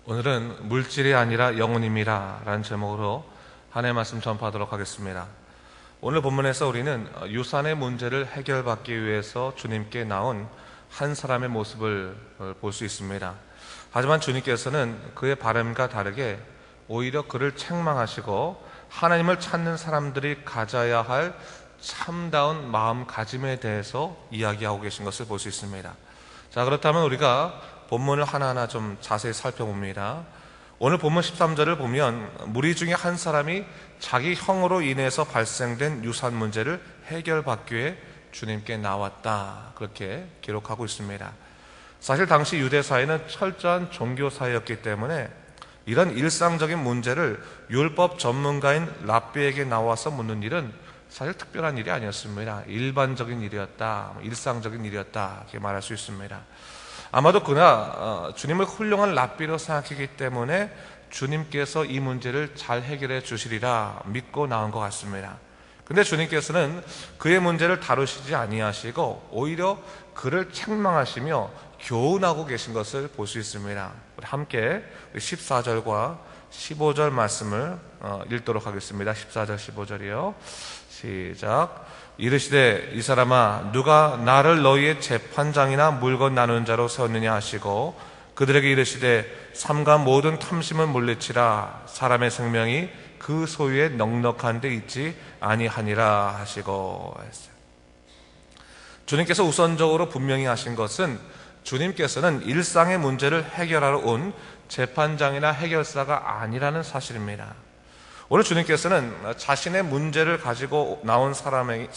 오늘은 물질이 아니라 영혼임이라 라는 제목으로 하나님의 말씀 전파하도록 하겠습니다. 오늘 본문에서 우리는 유산의 문제를 해결받기 위해서 주님께 나온 한 사람의 모습을 볼 수 있습니다. 하지만 주님께서는 그의 바람과 다르게 오히려 그를 책망하시고 하나님을 찾는 사람들이 가져야 할 참다운 마음가짐에 대해서 이야기하고 계신 것을 볼 수 있습니다. 자, 그렇다면 우리가 본문을 하나하나 좀 자세히 살펴봅니다. 오늘 본문 13절을 보면 무리 중에 한 사람이 자기 형으로 인해서 발생된 유산 문제를 해결받기 위해 주님께 나왔다, 그렇게 기록하고 있습니다. 사실 당시 유대 사회는 철저한 종교 사회였기 때문에 이런 일상적인 문제를 율법 전문가인 랍비에게 나와서 묻는 일은 사실 특별한 일이 아니었습니다. 일반적인 일이었다, 일상적인 일이었다, 이렇게 말할 수 있습니다. 아마도 그나 주님을 훌륭한 랍비로 생각했기 때문에 주님께서 이 문제를 잘 해결해 주시리라 믿고 나온 것 같습니다. 근데 주님께서는 그의 문제를 다루시지 아니하시고 오히려 그를 책망하시며 교훈하고 계신 것을 볼 수 있습니다. 우리 함께 14절과 15절 말씀을 읽도록 하겠습니다. 14절 15절이요. 시작. 이르시되 이 사람아, 누가 나를 너희의 재판장이나 물건 나누는 자로 세웠느냐 하시고 그들에게 이르시되 삼가 모든 탐심을 물리치라. 사람의 생명이 그 소유에 넉넉한 데 있지 아니하니라 하시고 했어요. 주님께서 우선적으로 분명히 하신 것은 주님께서는 일상의 문제를 해결하러 온 재판장이나 해결사가 아니라는 사실입니다. 오늘 주님께서는 자신의 문제를 가지고 나온 사람이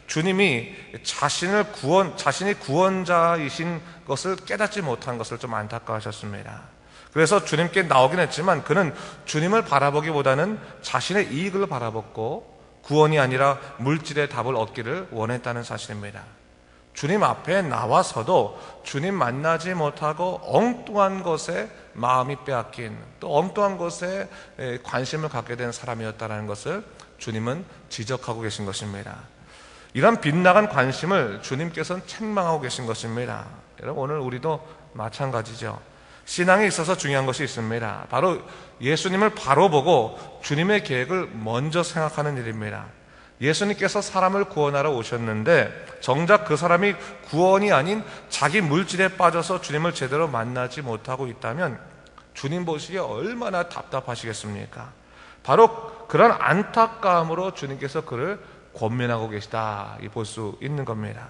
주님이 자신이 구원자이신 것을 깨닫지 못한 것을 좀 안타까워하셨습니다. 그래서 주님께 나오긴 했지만 그는 주님을 바라보기보다는 자신의 이익을 바라봤고 구원이 아니라 물질의 답을 얻기를 원했다는 사실입니다. 주님 앞에 나와서도 주님 만나지 못하고 엉뚱한 것에 마음이 빼앗긴, 또 엉뚱한 것에 관심을 갖게 된 사람이었다는 것을 주님은 지적하고 계신 것입니다. 이런 빗나간 관심을 주님께서는 책망하고 계신 것입니다. 여러분, 오늘 우리도 마찬가지죠. 신앙에 있어서 중요한 것이 있습니다. 바로 예수님을 바로 보고 주님의 계획을 먼저 생각하는 일입니다. 예수님께서 사람을 구원하러 오셨는데 정작 그 사람이 구원이 아닌 자기 물질에 빠져서 주님을 제대로 만나지 못하고 있다면 주님 보시기에 얼마나 답답하시겠습니까? 바로 그런 안타까움으로 주님께서 그를 권면하고 계시다, 볼 수 있는 겁니다.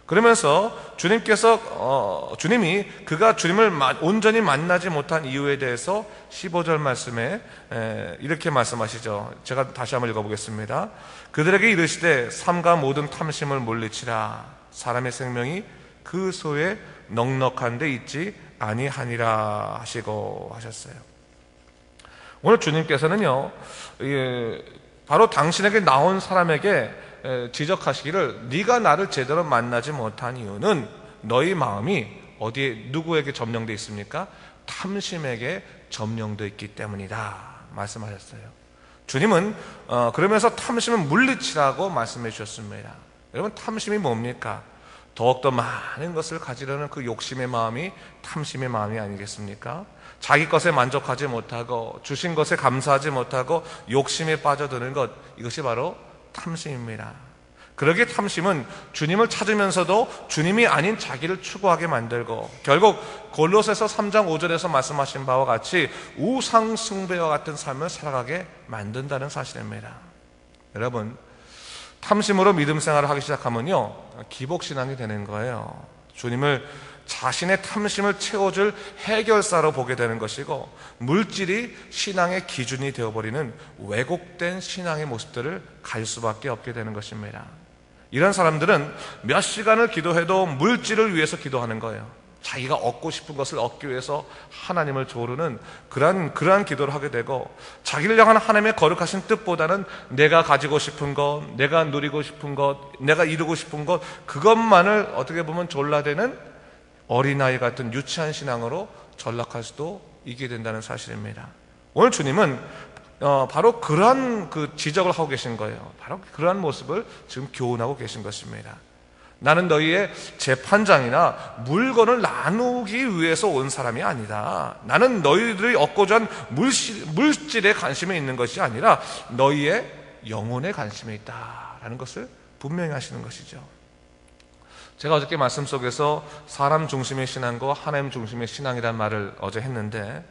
그러면서 주님이 그가 주님을 온전히 만나지 못한 이유에 대해서 15절 말씀에 이렇게 말씀하시죠. 제가 다시 한번 읽어보겠습니다. 그들에게 이르시되 삼가 모든 탐심을 물리치라. 사람의 생명이 그 소에 넉넉한 데 있지 아니하니라 하시고 하셨어요. 오늘 주님께서는요, 바로 당신에게 나온 사람에게 지적하시기를 네가 나를 제대로 만나지 못한 이유는 너희 마음이 어디에 누구에게 점령되어 있습니까? 탐심에게 점령되어 있기 때문이다 말씀하셨어요. 주님은 그러면서 탐심을 물리치라고 말씀해 주셨습니다. 여러분, 탐심이 뭡니까? 더욱더 많은 것을 가지려는 그 욕심의 마음이 탐심의 마음이 아니겠습니까? 자기 것에 만족하지 못하고 주신 것에 감사하지 못하고 욕심에 빠져드는 것, 이것이 바로 탐심입니다. 그러기에 탐심은 주님을 찾으면서도 주님이 아닌 자기를 추구하게 만들고 결국 골로새서 3장 5절에서 말씀하신 바와 같이 우상숭배와 같은 삶을 살아가게 만든다는 사실입니다. 여러분, 탐심으로 믿음 생활을 하기 시작하면요, 기복신앙이 되는 거예요. 주님을 자신의 탐심을 채워줄 해결사로 보게 되는 것이고 물질이 신앙의 기준이 되어버리는 왜곡된 신앙의 모습들을 갈 수밖에 없게 되는 것입니다. 이런 사람들은 몇 시간을 기도해도 물질을 위해서 기도하는 거예요. 자기가 얻고 싶은 것을 얻기 위해서 하나님을 조르는 그러한 기도를 하게 되고 자기를 향한 하나님의 거룩하신 뜻보다는 내가 가지고 싶은 것, 내가 누리고 싶은 것, 내가 이루고 싶은 것, 그것만을 어떻게 보면 졸라대는 어린아이 같은 유치한 신앙으로 전락할 수도 있게 된다는 사실입니다. 오늘 주님은 바로 그러한 지적을 하고 계신 거예요. 바로 그러한 모습을 지금 교훈하고 계신 것입니다. 나는 너희의 재판장이나 물건을 나누기 위해서 온 사람이 아니다. 나는 너희들이 얻고자 한 물질에 관심이 있는 것이 아니라 너희의 영혼에 관심이 있다라는 것을 분명히 하시는 것이죠. 제가 어저께 말씀 속에서 사람 중심의 신앙과 하나님 중심의 신앙이라는 말을 어제 했는데,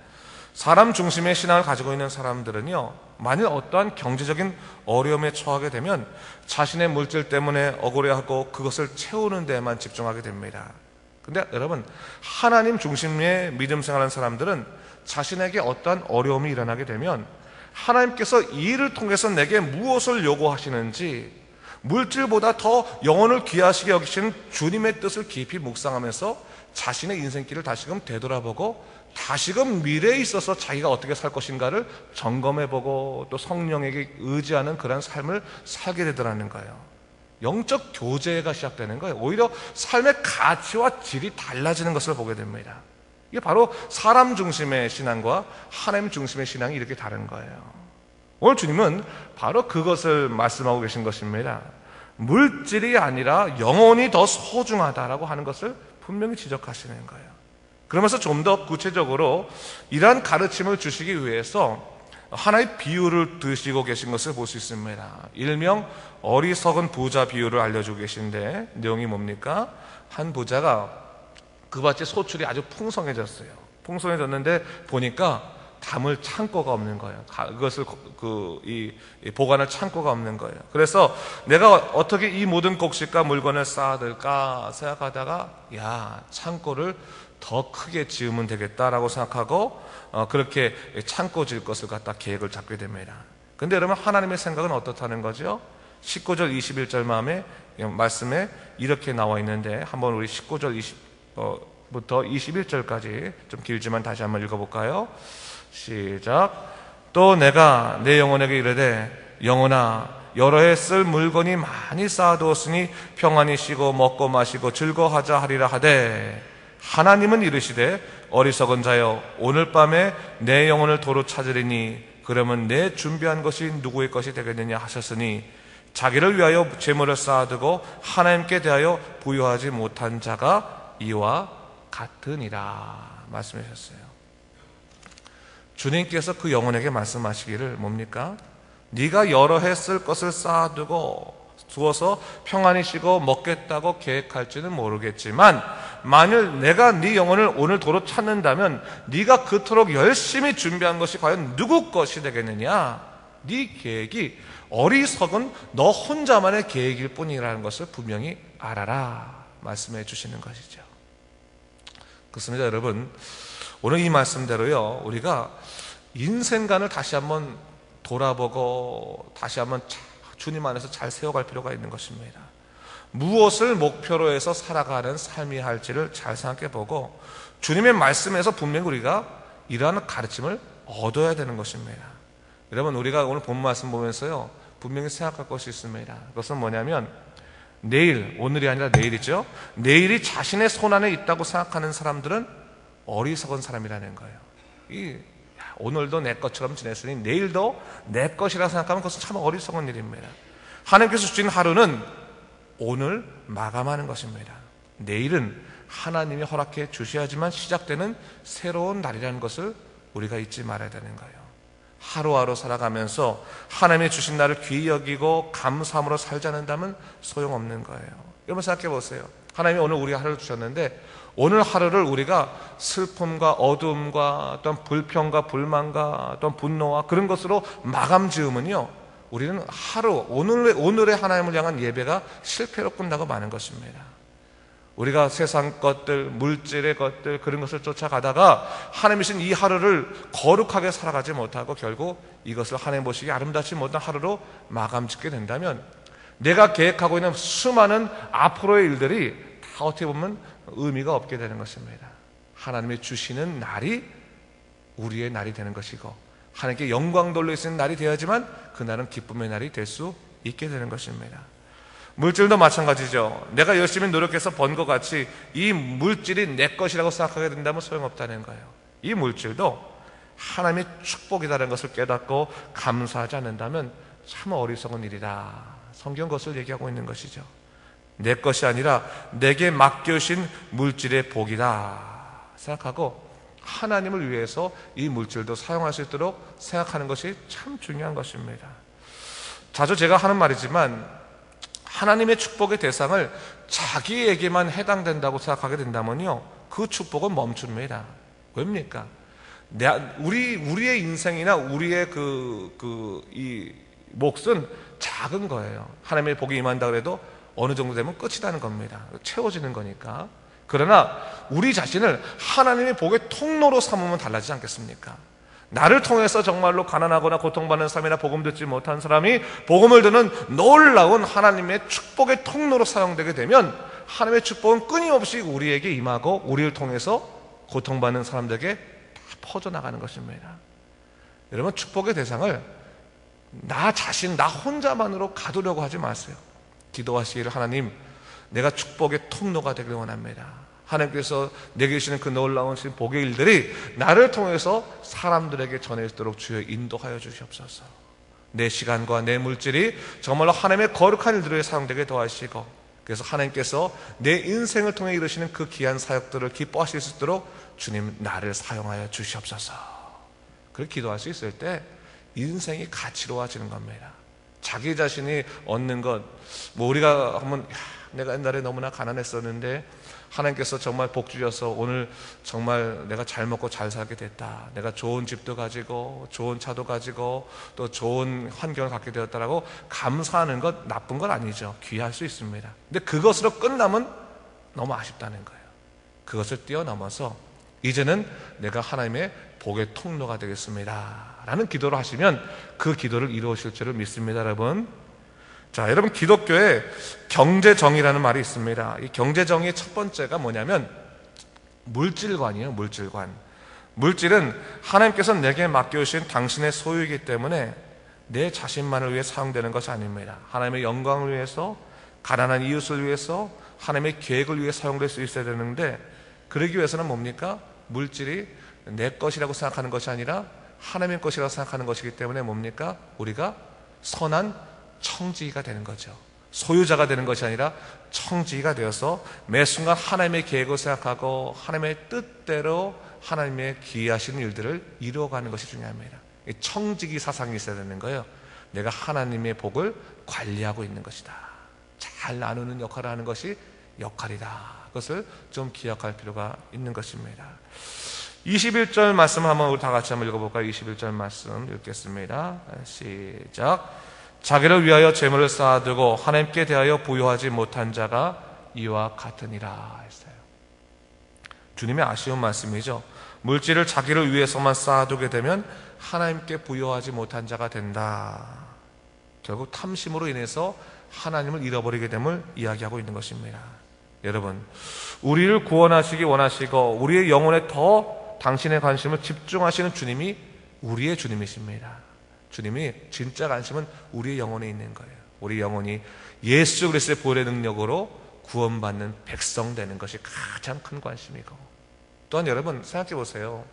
사람 중심의 신앙을 가지고 있는 사람들은요, 만일 어떠한 경제적인 어려움에 처하게 되면 자신의 물질 때문에 억울해하고 그것을 채우는 데에만 집중하게 됩니다. 근데 여러분, 하나님 중심의 믿음 생활하는 사람들은 자신에게 어떠한 어려움이 일어나게 되면 하나님께서 이 일을 통해서 내게 무엇을 요구하시는지, 물질보다 더 영혼을 귀하시게 여기시는 주님의 뜻을 깊이 묵상하면서 자신의 인생길을 다시금 되돌아보고 다시금 미래에 있어서 자기가 어떻게 살 것인가를 점검해보고 또 성령에게 의지하는 그런 삶을 살게 되더라는 거예요. 영적 교제가 시작되는 거예요. 오히려 삶의 가치와 질이 달라지는 것을 보게 됩니다. 이게 바로 사람 중심의 신앙과 하나님 중심의 신앙이 이렇게 다른 거예요. 오늘 주님은 바로 그것을 말씀하고 계신 것입니다. 물질이 아니라 영혼이 더 소중하다라고 하는 것을 분명히 지적하시는 거예요. 그러면서 좀 더 구체적으로 이러한 가르침을 주시기 위해서 하나의 비유를 드시고 계신 것을 볼 수 있습니다. 일명 어리석은 부자 비유를 알려주고 계신데, 내용이 뭡니까? 한 부자가 그 밭에 소출이 아주 풍성해졌어요. 풍성해졌는데 보니까 담을 창고가 없는 거예요. 그것을 보관할 창고가 없는 거예요. 그래서 내가 어떻게 이 모든 곡식과 물건을 쌓아둘까 생각하다가, 창고를 더 크게 지으면 되겠다라고 생각하고 그렇게 창고 지을 것을 갖다 계획을 잡게 됩니다. 근데 여러분, 하나님의 생각은 어떻다는 거죠? 19절 21절 말씀에 이렇게 나와 있는데, 한번 우리 19절 부터 21절까지 좀 길지만 다시 한번 읽어볼까요? 시작. 또 내가 내 영혼에게 이르되, 영혼아, 여러 해 쓸 물건이 많이 쌓아두었으니 평안히 쉬고 먹고 마시고 즐거워하자 하리라 하되, 하나님은 이르시되, 어리석은 자여, 오늘 밤에 내 영혼을 도로 찾으리니 그러면 내 준비한 것이 누구의 것이 되겠느냐 하셨으니, 자기를 위하여 재물을 쌓아두고 하나님께 대하여 부여하지 못한 자가 이와 같으니라 말씀하셨어요. 주님께서 그 영혼에게 말씀하시기를 뭡니까? 네가 여러 해 쓸 것을 두어서 평안히 쉬고 먹겠다고 계획할지는 모르겠지만, 만일 내가 네 영혼을 오늘 도로 찾는다면 네가 그토록 열심히 준비한 것이 과연 누구 것이 되겠느냐? 네 계획이 어리석은 너 혼자만의 계획일 뿐이라는 것을 분명히 알아라 말씀해 주시는 것이죠. 그렇습니다. 여러분, 오늘 이 말씀대로요, 우리가 인생관을 다시 한번 돌아보고 다시 한번 주님 안에서 잘 세워갈 필요가 있는 것입니다. 무엇을 목표로 해서 살아가는 삶이 할지를 잘 생각해보고 주님의 말씀에서 분명히 우리가 이러한 가르침을 얻어야 되는 것입니다. 여러분, 우리가 오늘 본 말씀 보면서요, 분명히 생각할 것이 있습니다. 그것은 뭐냐면, 오늘이 아니라 내일이죠. 내일이 자신의 손안에 있다고 생각하는 사람들은 어리석은 사람이라는 거예요. 오늘도 내 것처럼 지냈으니 내일도 내 것이라 생각하면 그것은 참 어리석은 일입니다. 하나님께서 주신 하루는 오늘 마감하는 것입니다. 내일은 하나님이 허락해 주셔야지만 시작되는 새로운 날이라는 것을 우리가 잊지 말아야 되는 거예요. 하루하루 살아가면서 하나님이 주신 날을 귀히 여기고 감사함으로 살지 않는다면 소용없는 거예요. 여러분 생각해 보세요. 하나님이 오늘 우리가 하루를 주셨는데, 오늘 하루를 우리가 슬픔과 어두움과 또한 불평과 불만과 또한 분노와 그런 것으로 마감 지으면요, 우리는 오늘의 하나님을 향한 예배가 실패로 끝나고 마는 것입니다. 우리가 세상 것들, 물질의 것들, 그런 것을 쫓아가다가 하나님이신 이 하루를 거룩하게 살아가지 못하고 결국 이것을 하나님 보시기에 아름답지 못한 하루로 마감 짓게 된다면, 내가 계획하고 있는 수많은 앞으로의 일들이 다 어떻게 보면 의미가 없게 되는 것입니다. 하나님이 주시는 날이 우리의 날이 되는 것이고, 하나님께 영광 돌릴 수 있는 날이 되어야지만 그날은 기쁨의 날이 될 수 있게 되는 것입니다. 물질도 마찬가지죠. 내가 열심히 노력해서 번 것 같이 이 물질이 내 것이라고 생각하게 된다면 소용없다는 거예요. 이 물질도 하나님의 축복이라는 것을 깨닫고 감사하지 않는다면 참 어리석은 일이다. 성경 그것을 얘기하고 있는 것이죠. 내 것이 아니라 내게 맡겨주신 물질의 복이다 생각하고 하나님을 위해서 이 물질도 사용할 수 있도록 생각하는 것이 참 중요한 것입니다. 자주 제가 하는 말이지만 하나님의 축복의 대상을 자기에게만 해당된다고 생각하게 된다면요, 그 축복은 멈춥니다. 왜입니까? 우리의 인생이나 우리의 이 몫은 작은 거예요. 하나님의 복이 임한다 그래도 어느 정도 되면 끝이라는 겁니다. 채워지는 거니까. 그러나 우리 자신을 하나님의 복의 통로로 삼으면 달라지지 않겠습니까? 나를 통해서 정말로 가난하거나 고통받는 사람이나 복음 듣지 못한 사람이 복음을 듣는 놀라운 하나님의 축복의 통로로 사용되게 되면 하나님의 축복은 끊임없이 우리에게 임하고 우리를 통해서 고통받는 사람들에게 다 퍼져나가는 것입니다. 여러분, 축복의 대상을 나 자신, 나 혼자만으로 가두려고 하지 마세요. 기도하시기를, 하나님, 내가 축복의 통로가 되길 원합니다. 하나님께서 내게 주시는 그 놀라운 복의 일들이 나를 통해서 사람들에게 전해지도록 주여 인도하여 주시옵소서. 내 시간과 내 물질이 정말로 하나님의 거룩한 일들에 사용되게 도와주시고, 그래서 하나님께서 내 인생을 통해 이루시는 그 귀한 사역들을 기뻐하실 수 있도록 주님, 나를 사용하여 주시옵소서. 그렇게 기도할 수 있을 때 인생이 가치로워지는 겁니다. 자기 자신이 얻는 것, 우리가 한번 내가 옛날에 너무나 가난했었는데 하나님께서 정말 복 주셔서 오늘 정말 내가 잘 먹고 잘 살게 됐다, 내가 좋은 집도 가지고 좋은 차도 가지고 또 좋은 환경을 갖게 되었다라고 감사하는 것 나쁜 건 아니죠. 귀할 수 있습니다. 근데 그것으로 끝나면 너무 아쉽다는 거예요. 그것을 뛰어넘어서 이제는 내가 하나님의 복의 통로가 되겠습니다 라는 기도를 하시면 그 기도를 이루실 줄을 믿습니다. 여러분, 자, 여러분, 기독교에 경제정의라는 말이 있습니다. 이 경제정의의 첫 번째가 뭐냐면 물질관이에요. 물질관. 물질은 하나님께서 내게 맡겨주신 당신의 소유이기 때문에 내 자신만을 위해 사용되는 것이 아닙니다. 하나님의 영광을 위해서, 가난한 이웃을 위해서, 하나님의 계획을 위해 사용될 수 있어야 되는데, 그러기 위해서는 뭡니까? 물질이 내 것이라고 생각하는 것이 아니라 하나님의 것이라고 생각하는 것이기 때문에 뭡니까? 우리가 선한 청지기가 되는 거죠. 소유자가 되는 것이 아니라 청지기가 되어서 매 순간 하나님의 계획을 생각하고 하나님의 뜻대로 하나님의 기이하신 일들을 이루어가는 것이 중요합니다. 이 청지기 사상이 있어야 되는 거예요. 내가 하나님의 복을 관리하고 있는 것이다, 잘 나누는 역할을 하는 것이 역할이다. 그것을 좀 기억할 필요가 있는 것입니다. 21절 말씀 한번 우리 다 같이 한번 읽어볼까요? 21절 말씀 읽겠습니다. 시작. 자기를 위하여 재물을 쌓아두고 하나님께 대하여 부여하지 못한 자가 이와 같으니라 했어요. 주님의 아쉬운 말씀이죠. 물질을 자기를 위해서만 쌓아두게 되면 하나님께 부여하지 못한 자가 된다. 결국 탐심으로 인해서 하나님을 잃어버리게 됨을 이야기하고 있는 것입니다. 여러분, 우리를 구원하시기 원하시고 우리의 영혼에 더 당신의 관심을 집중하시는 주님이 우리의 주님이십니다. 주님이 진짜 관심은 우리의 영혼에 있는 거예요. 우리 영혼이 예수 그리스도의 보혈의 능력으로 구원받는 백성 되는 것이 가장 큰 관심이고, 또한 여러분 생각해 보세요.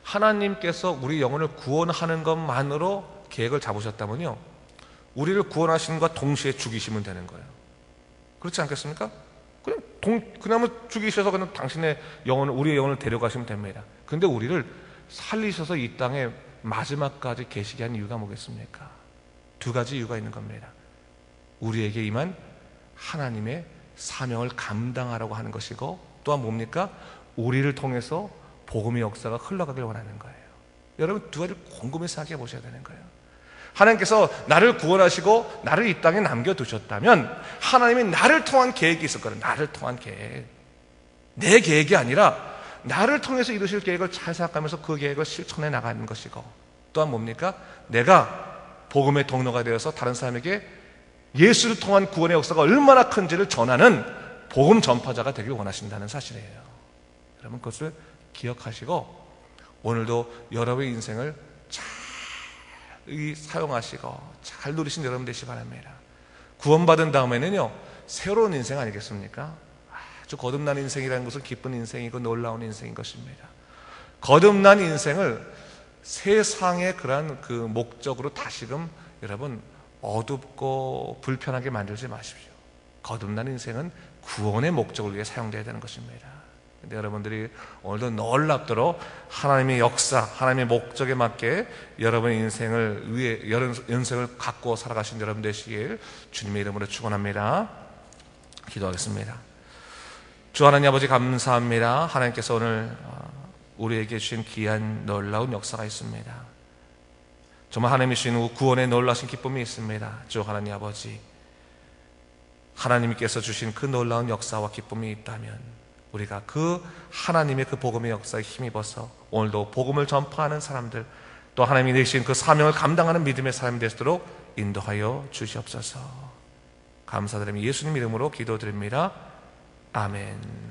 하나님께서 우리 영혼을 구원하는 것만으로 계획을 잡으셨다면요, 우리를 구원하시는 것과 동시에 죽이시면 되는 거예요. 그렇지 않겠습니까? 그냥 죽이셔서 그냥 당신의 영혼을, 우리의 영혼을 데려가시면 됩니다. 근데 우리를 살리셔서 이 땅에 마지막까지 계시게 한 이유가 뭐겠습니까? 두 가지 이유가 있는 겁니다. 우리에게 임한 하나님의 사명을 감당하라고 하는 것이고, 또한 뭡니까? 우리를 통해서 복음의 역사가 흘러가길 원하는 거예요. 여러분, 두 가지를 곰곰이 생각해 보셔야 되는 거예요. 하나님께서 나를 구원하시고 나를 이 땅에 남겨두셨다면 하나님이 나를 통한 계획이 있을 거예요. 나를 통한 계획. 내 계획이 아니라 나를 통해서 이루실 계획을 잘 생각하면서 그 계획을 실천해 나가는 것이고, 또한 뭡니까? 내가 복음의 통로가 되어서 다른 사람에게 예수를 통한 구원의 역사가 얼마나 큰지를 전하는 복음 전파자가 되길 원하신다는 사실이에요. 여러분, 그것을 기억하시고 오늘도 여러분의 인생을 잘 사용하시고 잘 누리신 여러분 되시기 바랍니다. 구원받은 다음에는요, 새로운 인생 아니겠습니까? 아주 거듭난 인생이라는 것은 기쁜 인생이고 놀라운 인생인 것입니다. 거듭난 인생을 세상의 그러한 그 목적으로 다시금 여러분 어둡고 불편하게 만들지 마십시오. 거듭난 인생은 구원의 목적을 위해 사용되어야 되는 것입니다. 근데 여러분들이 오늘도 놀랍도록 하나님의 역사, 하나님의 목적에 맞게 여러분의 인생을 위해 인생을 갖고 살아가신 여러분 되시길 주님의 이름으로 축원합니다. 기도하겠습니다. 주 하나님 아버지 감사합니다. 하나님께서 오늘 우리에게 주신 귀한 놀라운 역사가 있습니다. 정말 하나님이 주신 구원의 놀라신 기쁨이 있습니다. 주 하나님 아버지, 하나님께서 주신 그 놀라운 역사와 기쁨이 있다면 우리가 그 하나님의 그 복음의 역사에 힘입어서 오늘도 복음을 전파하는 사람들, 또 하나님이 내신 그 사명을 감당하는 믿음의 사람이 되도록 인도하여 주시옵소서. 감사드리며 예수님 이름으로 기도드립니다. 아멘.